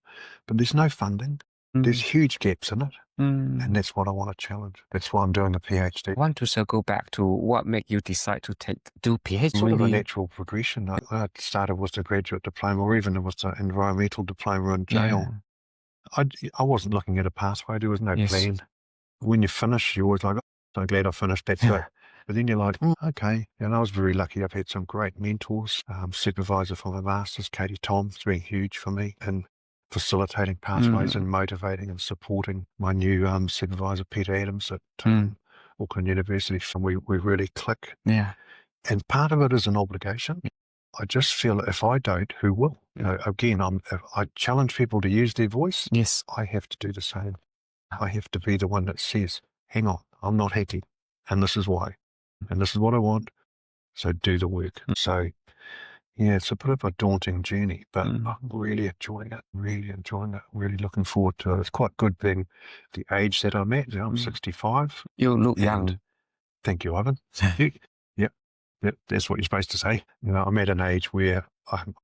but there's no funding. There's huge gaps in it, and that's what I want to challenge. That's why I'm doing a PhD. I want to circle back to what made you decide to do PhD. Sort of a natural progression. I started with the graduate diploma, or even with the environmental diploma in jail. I wasn't looking at a pathway. There was no plan. When you finish, you're always like, oh, I'm glad I finished. That's it. But then you're like, okay. And I was very lucky. I've had some great mentors. Supervisor for my master's, Katie Tom, has been huge for me in facilitating pathways and motivating and supporting my new supervisor, Peter Adams, at Auckland University. And we really click. And part of it is an obligation. I just feel if I don't, who will? Again, if I challenge people to use their voice. Yes. I have to do the same. I have to be the one that says, hang on, I'm not happy. And this is why. And this is what I want. So do the work. So, yeah, it's a bit of a daunting journey, but I'm really enjoying it, really looking forward to it. It's quite good being the age that I'm at. I'm 65. You look young. Thank you, Ivan. Yep, that's what you're supposed to say. I'm at an age where I'm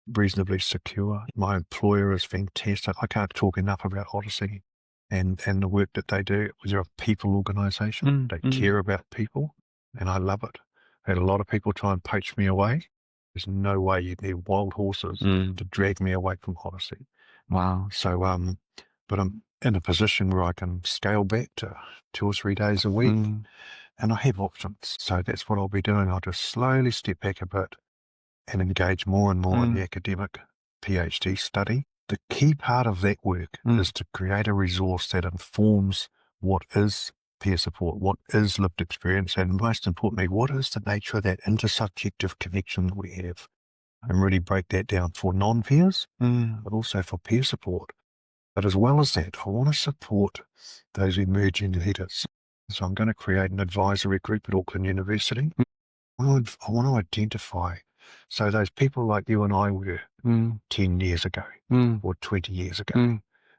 reasonably secure. My employer is fantastic. I can't talk enough about Odyssey and the work that they do. They're a people organisation. They care about people, and I love it. I had a lot of people try and poach me away. There's no way you'd need wild horses to drag me away from Odyssey. Wow. So, but I'm in a position where I can scale back to 2 or 3 days a week, and I have options. So that's what I'll be doing. I'll just slowly step back a bit and engage more and more in the academic PhD study. The key part of that work is to create a resource that informs what is peer support, what is lived experience, and most importantly, what is the nature of that intersubjective connection that we have, and really break that down for non-peers, but also for peer support. But as well as that, I want to support those emerging leaders. So I'm going to create an advisory group at Auckland University. I want to identify, so those people like you and I were 10 years ago or 20 years ago,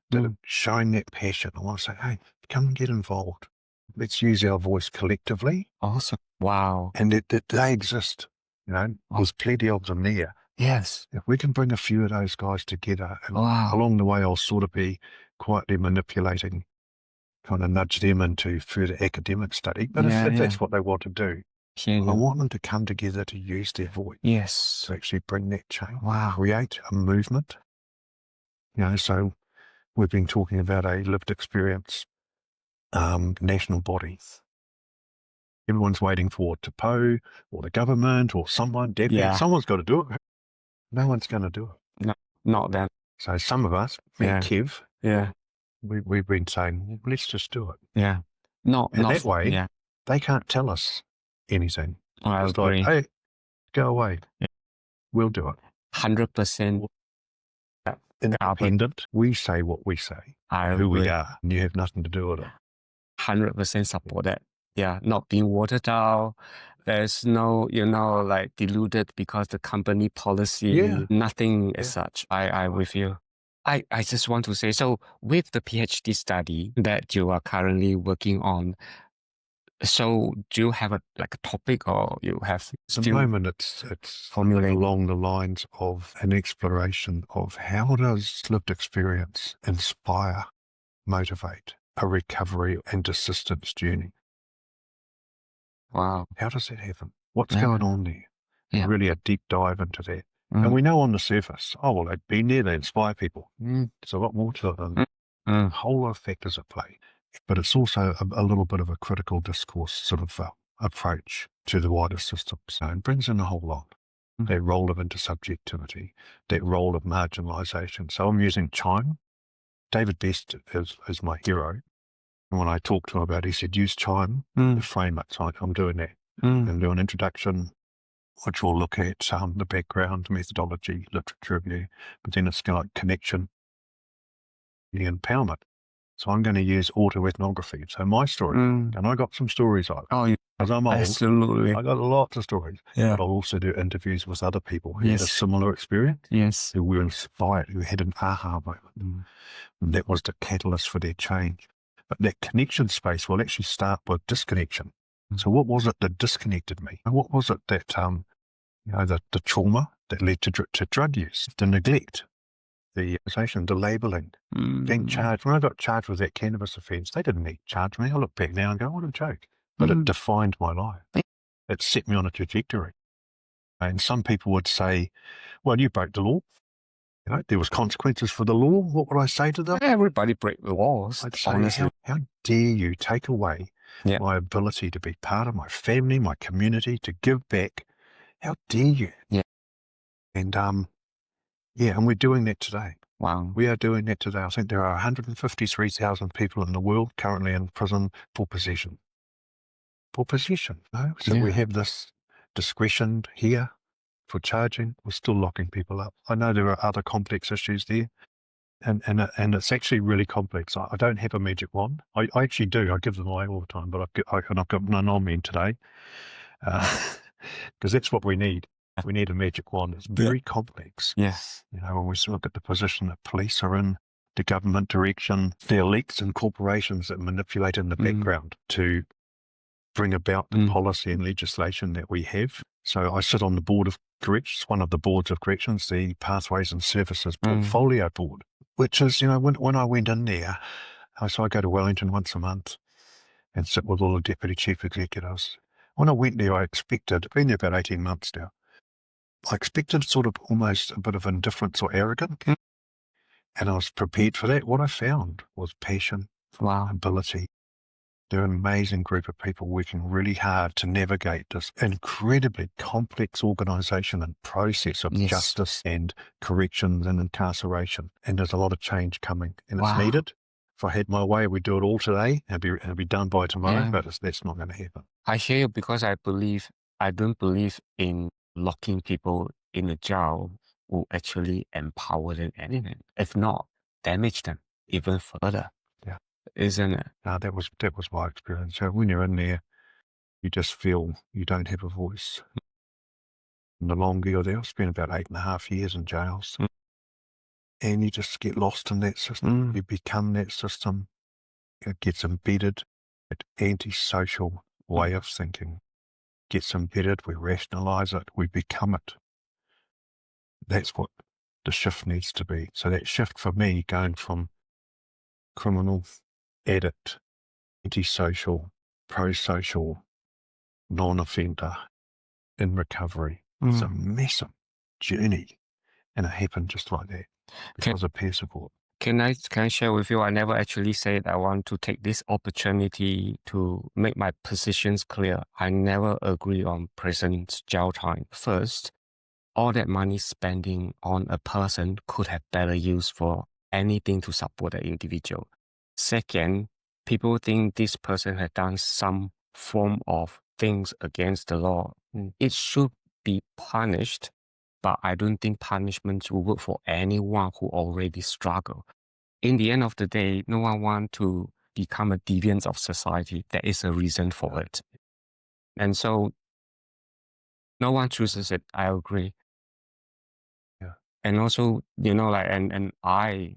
that are showing that passion. I want to say, hey, come and get involved. Let's use our voice collectively. Awesome. Wow. And that they exist. There's plenty of them there. Yes. If we can bring a few of those guys together, and Wow. along the way I'll sort of be quietly manipulating, kind of nudge them into further academic study. But if that's what they want to do, I want them to come together to use their voice. Yes. To actually bring that change. Wow. Create a movement. So we've been talking about a lived experience national body. Everyone's waiting for Te Pou or the government or someone. Someone's got to do it. No one's going to do it. No, not that. So some of us, Kev, we've been saying, let's just do it. Yeah. No, and not that way, they can't tell us anything. I It's agree. like, hey, go away. Yeah. We'll do it. 100%. Independent. We say what we say. I who agree. we are. And you have nothing to do with it. 100% support that. Yeah, not being watered down. There's no, like diluted because the company policy, nothing as such. I with you. I just want to say, so with the PhD study that you are currently working on, so do you have a topic, or you have At the moment it's formulating along the lines of an exploration of how does lived experience inspire, motivate a recovery and assistance journey? Wow. How does that happen? What's going on there? Yeah. Really a deep dive into that. And we know on the surface, they've been there, they inspire people. There's a lot more to it than a whole lot of factors at play. But it's also a little bit of a critical discourse sort of approach to the wider system. So it brings in a whole lot. That role of intersubjectivity, that role of marginalisation. So I'm using chime. David Best is my hero. And when I talked to him about it, he said, use chime to frame it. So I'm doing that. And do an introduction, which will look at the background, methodology, literature review, but then it's got connection, the empowerment. So I'm going to use autoethnography. So my story, and I got some stories of it. As I'm old, absolutely. I got lots of stories. Yeah. But I'll also do interviews with other people who had a similar experience, who were inspired, who had an aha moment. And that was the catalyst for their change. But that connection space will actually start with disconnection. So what was it that disconnected me? And what was it that, the trauma that led to drug use, the neglect, the labelling, being charged. When I got charged with that cannabis offence, they didn't need to charge me. I look back now and go, what a joke. But it defined my life. It set me on a trajectory. And some people would say, well, you broke the law. There was consequences for the law. What would I say to them? Everybody break the laws. I'd say, how dare you take away my ability to be part of my family, my community, to give back? How dare you? Yeah. And, and we're doing that today. Wow. We are doing that today. I think there are 153,000 people in the world currently in prison for possession. So we have this discretion here for charging. We're still locking people up. I know there are other complex issues there, and it's actually really complex. I don't have a magic wand. I actually do. I give them away all the time, but I've got none on me today, because that's what we need. We need a magic wand. It's very complex. Yes. You know, when we look at the position that police are in, the government direction, the elites and corporations that manipulate in the background to bring about the policy and legislation that we have. So I sit on the board of corrections, one of the boards of corrections, the Pathways and Services Portfolio Board, which is, you know, when I went in there, so I go to Wellington once a month and sit with all the deputy chief executives. When I went there, I expected, I've been there about 18 months now, I expected sort of almost a bit of indifference or arrogance, and I was prepared for that. What I found was passion, ability. They're an amazing group of people working really hard to navigate this incredibly complex organisation and process of justice and corrections and incarceration. And there's a lot of change coming, and it's needed. If I had my way, we'd do it all today and it'd be done by tomorrow, but that's not going to happen. I hear you, because I don't believe in locking people in a jail will actually empower them anything. If not, damage them even further. Yeah. Isn't it? No, that was my experience. So when you're in there, you just feel you don't have a voice. And the longer you're there, I've spent about 8.5 years in jails. And you just get lost in that system. You become that system. It gets embedded. That antisocial way of thinking gets embedded. We rationalise it. We become it. That's what the shift needs to be. So that shift for me, going from criminal, addict, antisocial, pro-social, non-offender, in recovery, it's a massive journey. And it happened just like that because of peer support. Can I share with you? I never actually said I want to take this opportunity to make my positions clear. I never agree on prison's jail time. First, all that money spending on a person could have better use for anything to support an individual. Second, people think this person had done some form of things against the law. It should be punished, but I don't think punishments will work for anyone who already struggle. In the end of the day, no one wants to become a deviant of society. There is a reason for it. And so no one chooses it. I agree. Yeah. And also, you know, like, and I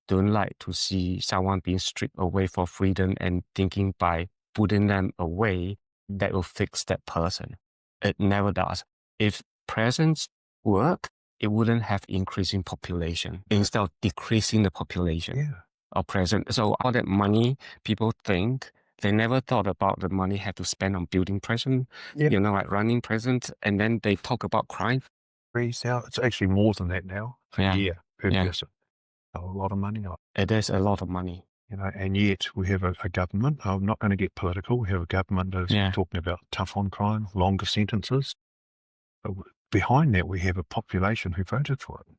don't like to see someone being stripped away for freedom and thinking by putting them away that will fix that person. It never does. If presence work, it wouldn't have increasing population instead of decreasing the population of present. So all that money, people think, they never thought about the money had to spend on building prison, you know, like running prisons, and then they talk about crime. It's actually more than that now. A year per person. A lot of money. It is a lot of money. You know, and yet we have a government, I'm not going to get political, we have a government that's talking about tough on crime, longer sentences. But behind that, we have a population who voted for it.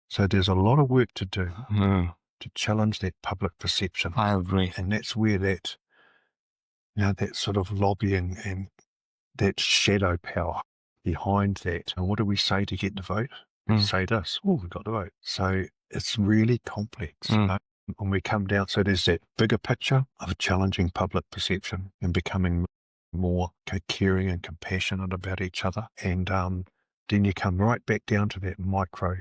So there's a lot of work to do to challenge that public perception. I agree. And that's where that, you know, that sort of lobbying and that shadow power behind that. And what do we say to get the vote? We say this, we got the vote. So it's really complex. When we come down, so there's that bigger picture of challenging public perception and becoming more caring and compassionate about each other. And then you come right back down to that micro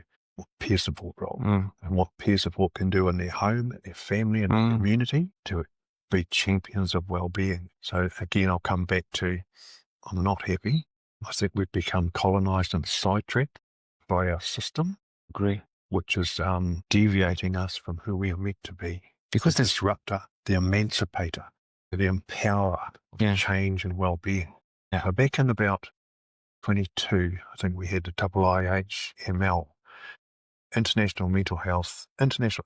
peer support role and what peer support can do in their home, their family and their community to be champions of well-being. So again, I'll come back to, I'm not happy. I think we've become colonised and sidetracked by our system. Agree. Which is deviating us from who we are meant to be. Because the disruptor, the emancipator, the empowerer of change and well-being. So back in about 22, I think we had the IIHML, International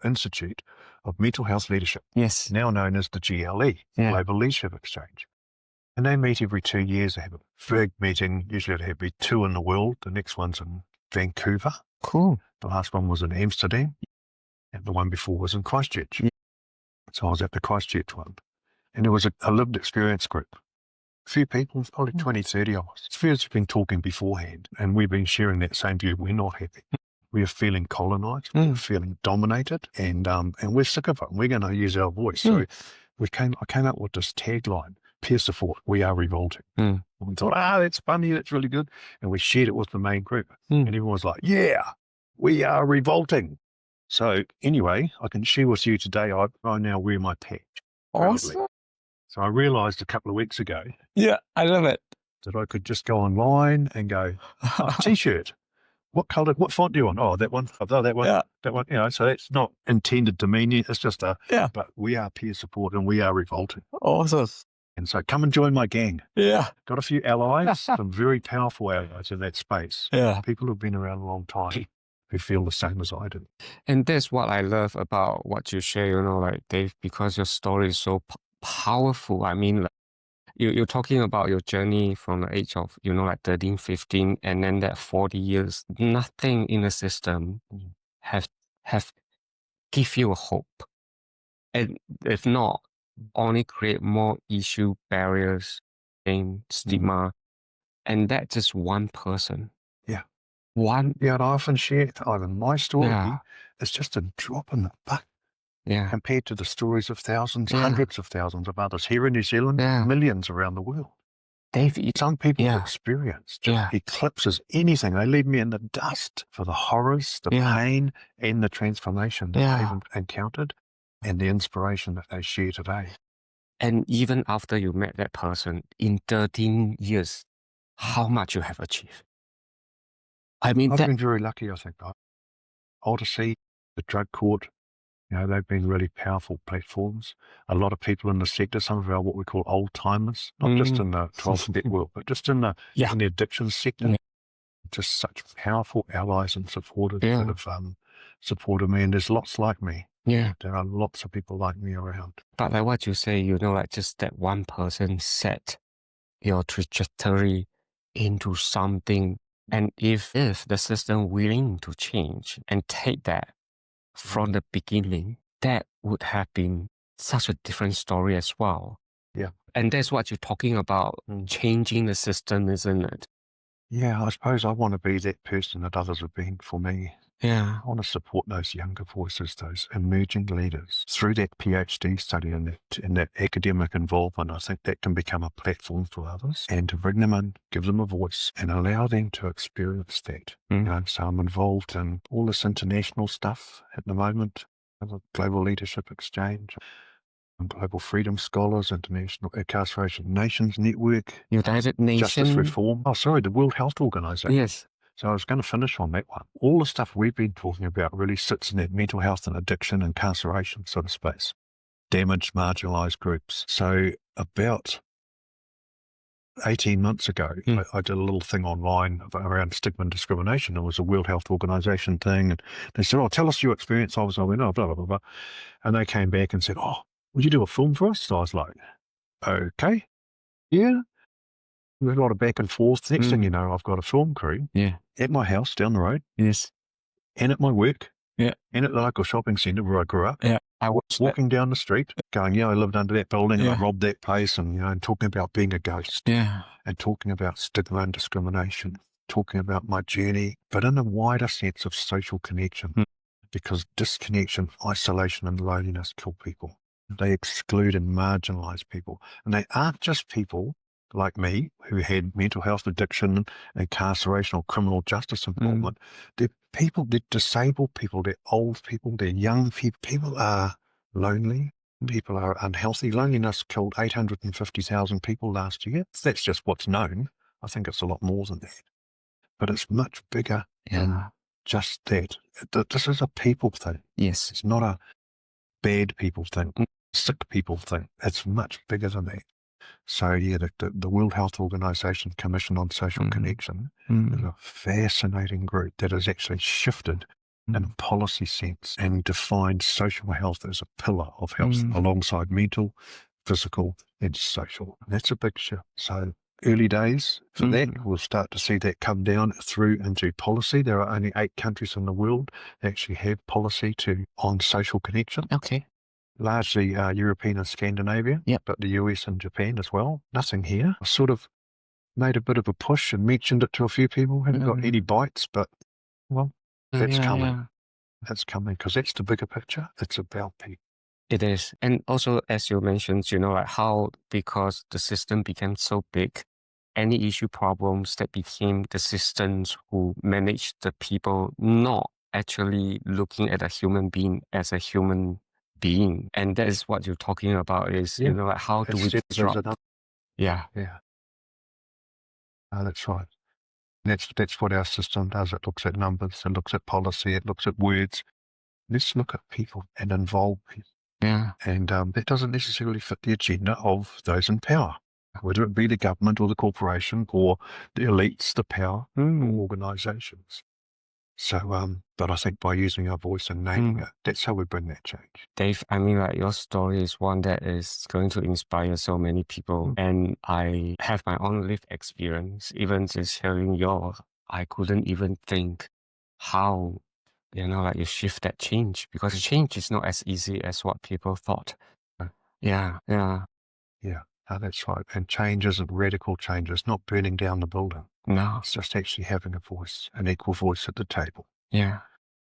Institute of Mental Health Leadership. Yes. Now known as the GLE, Global Leadership Exchange. And they meet every 2 years. They have a big meeting. Usually there be 2 in the world. The next one's in Vancouver. Cool. The last one was in Amsterdam, and the one before was in Christchurch. So I was at the Christchurch one. And there was a lived experience group. few people, probably 20, 30 of us. Few have been talking beforehand, and we've been sharing that same view. We're not happy. We are feeling colonised. We're feeling dominated, and we're sick of it. We're going to use our voice. So I came up with this tagline: peer support. We are revolting. And we thought, that's funny. That's really good. And we shared it with the main group, and everyone was like, yeah, we are revolting. So anyway, I can share with you today. I now wear my patch. Awesome. So I realised a couple of weeks ago. Yeah, I love it. That I could just go online and go, T-shirt. What colour? What font do you want? Oh, that one. Oh, that one. Yeah. That one. So that's not intended to mean it. It's just Yeah. But we are peer support and we are revolting. Awesome. And so come and join my gang. Yeah. Got a few allies, some very powerful allies in that space. Yeah. People who've been around a long time who feel the same as I do. And that's what I love about what you share, like Dave, because your story is so powerful. I mean, like, you're talking about your journey from the age of, like 13, 15, and then that 40 years, nothing in the system have give you a hope. And if not, only create more issue, barriers, and stigma. And that's just one person. Yeah. One. Yeah, and I often share, Ivan, my story is just a drop in the bucket. Yeah. Compared to the stories of thousands, hundreds of thousands of others here in New Zealand, millions around the world. Dave, some people's experience just eclipses anything. They leave me in the dust for the horrors, the pain, and the transformation that they've encountered, and the inspiration that they share today. And even after you met that person in 13 years, how much you have achieved? I mean, I've been very lucky, I think. Odyssey, the drug court, they've been really powerful platforms. A lot of people in the sector, some of our what we call old timers, not just in the 12-step world, but just in the addiction sector, just such powerful allies and supporters that have supported me. And there's lots like me. Yeah. There are lots of people like me around. But like what you say, like just that one person set your trajectory into something. And if the system willing to change and take that from the beginning, that would have been such a different story as well. Yeah. And that's what you're talking about, changing the system, isn't it? Yeah, I suppose I want to be that person that others have been for me. Yeah. I want to support those younger voices, those emerging leaders through that PhD study and that academic involvement. I think that can become a platform for others and to bring them in, give them a voice and allow them to experience that. So I'm involved in all this international stuff at the moment, the Global Leadership Exchange, Global Freedom Scholars, International Incarceration Nations Network, United Nations Justice Reform. Oh, sorry, the World Health Organization. Yes. So I was going to finish on that one. All the stuff we've been talking about really sits in that mental health and addiction, incarceration sort of space. Damaged, marginalised groups. So about 18 months ago, I did a little thing online around stigma and discrimination. It was a World Health Organization thing. And they said, tell us your experience. I went, blah, blah, blah, blah. And they came back and said, would you do a film for us? So I was like, okay, yeah. We had a lot of back and forth. Next thing you know, I've got a film crew at my house down the road. Yes. And at my work. Yeah. And at the local shopping centre where I grew up. Yeah. I was walking down the street going, I lived under that building and I robbed that place and talking about being a ghost. Yeah. And talking about stigma and discrimination, talking about my journey, but in a wider sense of social connection. Because disconnection, isolation and loneliness kill people. They exclude and marginalise people. And they aren't just people like me, who had mental health, addiction, incarceration or criminal justice involvement. They're people, they're disabled people, they're old people, they're young people. People are lonely. People are unhealthy. Loneliness killed 850,000 people last year. That's just what's known. I think it's a lot more than that. But it's much bigger than just that. This is a people thing. Yes. It's not a bad people thing, sick people thing. It's much bigger than that. So, the World Health Organization Commission on Social Connection is a fascinating group that has actually shifted in a policy sense and defined social health as a pillar of health alongside mental, physical and social. And that's a big shift. So early days for that, we'll start to see that come down through into policy. There are only 8 countries in the world that actually have policy on social connection. Okay. largely European and Scandinavian, Yep. but the US and Japan as well. Nothing here. I sort of made a bit of a push and mentioned it to a few people. Haven't got any bites, but well, that's coming. That's coming because that's the bigger picture. It's about people. It is. And also, as you mentioned, like how, because the system became so big, any issue problems that became the systems who manage the people, not actually looking at a human being as a human being. And that is what you're talking about is, like how do we disrupt? Yeah. Yeah. That's right. That's what our system does. It looks at numbers, it looks at policy, it looks at words. Let's look at people and involve people. Yeah. And that doesn't necessarily fit the agenda of those in power, whether it be the government or the corporation or the elites, the power or organisations. So, but I think by using our voice and naming it, that's how we bring that change. Dave, I mean, like your story is one that is going to inspire so many people. And I have my own lived experience. Even just hearing yours, I couldn't even think how, like you shift that change, because change is not as easy as what people thought. Yeah. Yeah, that's right. And change isn't radical change. It's not burning down the building. No. It's just actually having a voice, an equal voice at the table. Yeah.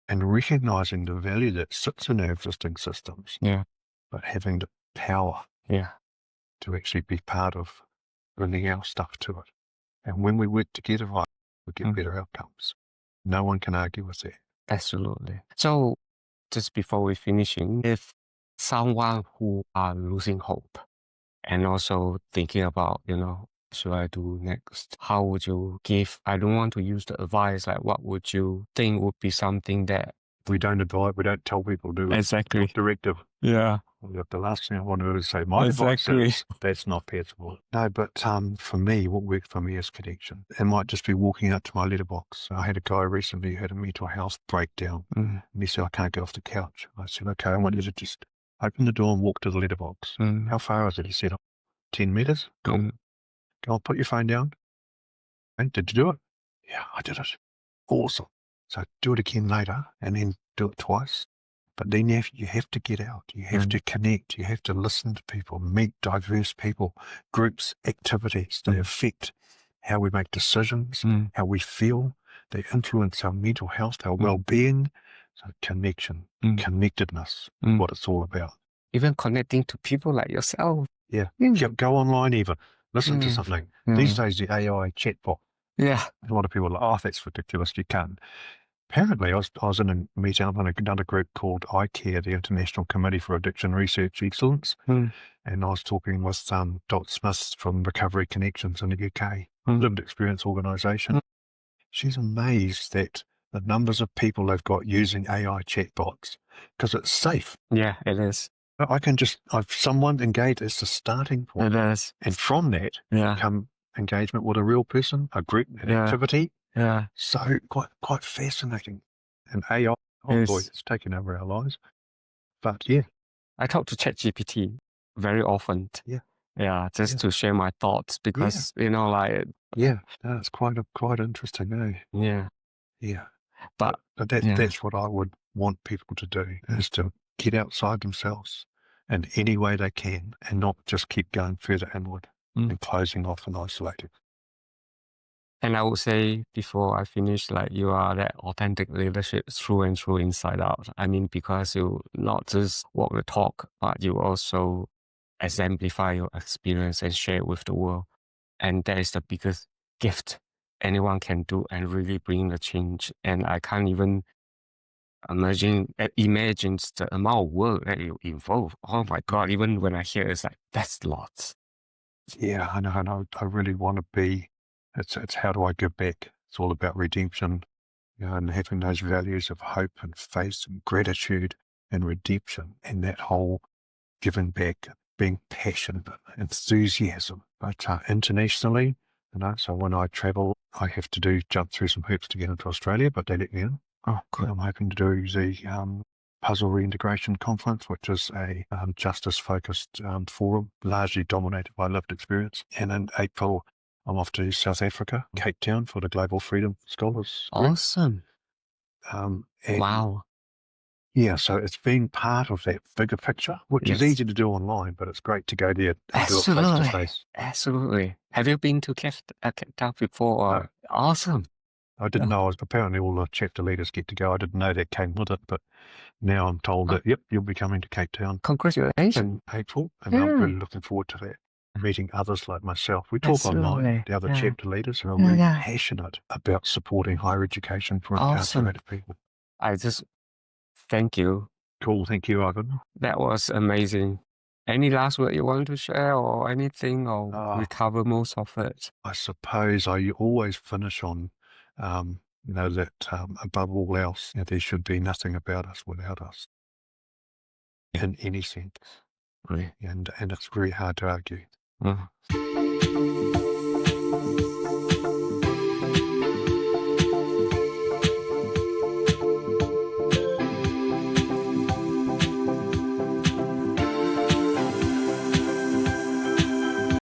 And recognizing the value that sits in our existing systems. Yeah. But having the power. Yeah. To actually be part of bringing our stuff to it. And when we work together, right, we get better outcomes. No one can argue with that. Absolutely. So just before we finishing, if someone who are losing hope and also thinking about, should I do next? How would you give? I don't want to use the advice. Like, what would you think would be something that we don't advise? We don't tell people to do it. Exactly. Directive. Yeah. The last thing I want to do is say my advice is that's not possible. No, but for me, what worked for me is connection. It might just be walking out to my letterbox. I had a guy recently who had a mental health breakdown, and he said, "I can't get off the couch." I said, "Okay, I want you to just open the door and walk to the letterbox." How far is it? He said, 10 meters. Cool. Go on, put your phone down. And did you do it? Yeah, I did it. Awesome. So do it again later and then do it twice. But then you have to get out. You have to connect. You have to listen to people, meet diverse people, groups, activities. They affect how we make decisions, how we feel. They influence our mental health, our well-being. So connection, connectedness, what it's all about. Even connecting to people like yourself. Yeah. Go online even. Listen to something. These days, the AI chatbot. Yeah. A lot of people are like, "Oh, that's ridiculous. You can't." Apparently, I was in a meeting up in another group called ICARE, the International Committee for Addiction Research Excellence, and I was talking with Dot Smith from Recovery Connections in the UK, Lived Experience Organisation. She's amazed at the numbers of people they've got using AI chatbots because it's safe. Yeah, it is. I've someone engaged as the starting point. It is. And from that come engagement with a real person, a group, an activity. Yeah. So quite fascinating. And AI, boy, it's taken over our lives. But yeah. I talk to ChatGPT very often. Yeah. Yeah, just to share my thoughts because, like... Yeah, it's quite interesting, eh? Yeah. Yeah. But that's what I would want people to do, is to get outside themselves in any way they can and not just keep going further inward and closing off and isolating. And I would say before I finish, like you are that authentic leadership through and through, inside out. I mean, because you not just walk the talk, but you also exemplify your experience and share it with the world. And that is the biggest gift anyone can do and really bring the change. And I can't even imagine the amount of work that you involve. Oh my God, even when I hear it, it's like, that's lots. Yeah, I know. I really want to be, it's how do I give back? It's all about redemption, and having those values of hope and faith and gratitude and redemption and that whole giving back, being passionate, enthusiasm. But internationally, so when I travel, I have to jump through some hoops to get into Australia, but they let me in. Oh, good. I'm hoping to do the Puzzle Reintegration Conference, which is a justice-focused forum, largely dominated by lived experience. And in April, I'm off to South Africa, Cape Town, for the Global Freedom Scholars Group. Awesome. Wow. Yeah, so it's been part of that bigger picture, which is Yes. easy to do online, but it's great to go there and do it face to Absolutely. face. Absolutely. Have you been to Cape Town before? No, Or? Awesome. I didn't know. Apparently all the chapter leaders get to go. I didn't know that came with it, but now I'm told that, yep, you'll be coming to Cape Town Congratulations. in April, and I'm really looking forward to that. Meeting others like myself. We talk online, the other chapter leaders who are really passionate about supporting higher education for incarcerated people. I just thank you. Cool, thank you, Ivan. That was amazing. Any last word you want to share or anything, or we cover most of it? I suppose I always finish on, that above all else, there should be nothing about us without us, in any sense. Right. And it's very hard to argue. Mm.